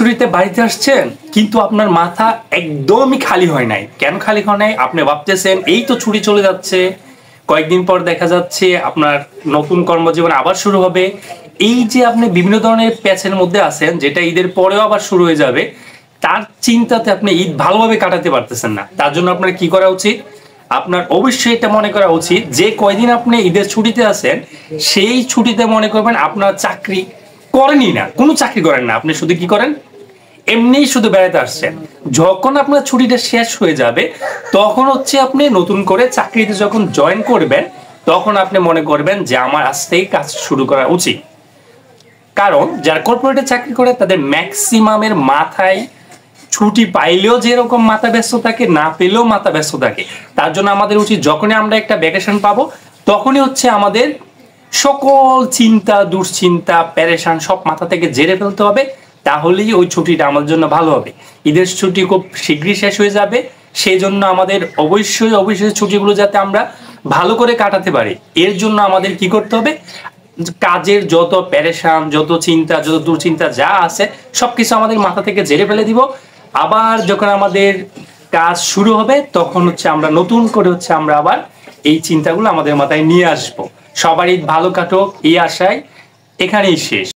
ছুটিতে বাড়িতে আসছেন কিন্তু আপনার মাথা একদমই খালি হয় নাই। কেন খালি হয় নাই? আপনি ভাবতেছেন এই তো ছুটি চলে যাচ্ছে, কয়েকদিন পর দেখা যাচ্ছে আপনার নতুন কর্মজীবন আবার শুরু হবে। এই যে আপনি বিভিন্ন ধরনের প্যাচের মধ্যে আছেন যেটা ঈদের পরেও আবার শুরু হয়ে যাবে, তার চিন্তাতে আপনি ঈদ ভালোভাবে কাটাতে পারতেছেন না। তার জন্য আপনার কি করা উচিত? আপনার অবশ্যই এটা মনে করা উচিত যে কয়দিন আপনি ঈদের ছুটিতে আছেন সেই ছুটিতে মনে করবেন আপনার চাকরি করেনই না, কোনো চাকরি করেন না, আপনি শুধু কি করেন, এমনিই শুধু বেড়াতে আসছেন। যখন আপনার ছুটিটা শেষ হয়ে যাবে তখন হচ্ছে আপনি নতুন করে চাকরিতে যখন জয়েন করবেন তখন আপনি মনে করবেন যে আমার আজ থেকে কাজ শুরু করা উচিত। কারণ যারা কর্পোরেটে চাকরি করে তাদের ম্যাক্সিমামের মাথায় ছুটি পাইলেও যেরকম মাথা ব্যস্ত থাকে, না পেলেও মাথা ব্যস্ত থাকে। তার জন্য আমাদের উচিত যখনই আমরা একটা ভ্যাকেশন পাবো তখনই হচ্ছে আমাদের সকল চিন্তা, দুশ্চিন্তা, প্যারেশান সব মাথা থেকে ঝেড়ে ফেলতে হবে। তাহলেই ওই ছুটিটা আমাদের জন্য ভালো হবে। ঈদের ছুটি খুব শীঘ্রই শেষ হয়ে যাবে, সেই জন্য আমাদের অবশ্যই অবশ্যই ছুটিগুলো যাতে আমরা ভালো করে কাটাতে পারি এর জন্য আমাদের কি করতে হবে, কাজের যত প্যারেশান, যত চিন্তা, যত দুশ্চিন্তা যা আছে সবকিছু আমাদের মাথা থেকে ঝেড়ে ফেলে দিব। আবার যখন আমাদের কাজ শুরু হবে তখন হচ্ছে আমরা নতুন করে হচ্ছে আমরা আবার এই চিন্তাগুলো আমাদের মাথায় নিয়ে আসবো। সবারই ভালো কাটুক এই আশায় এখানেই শেষ।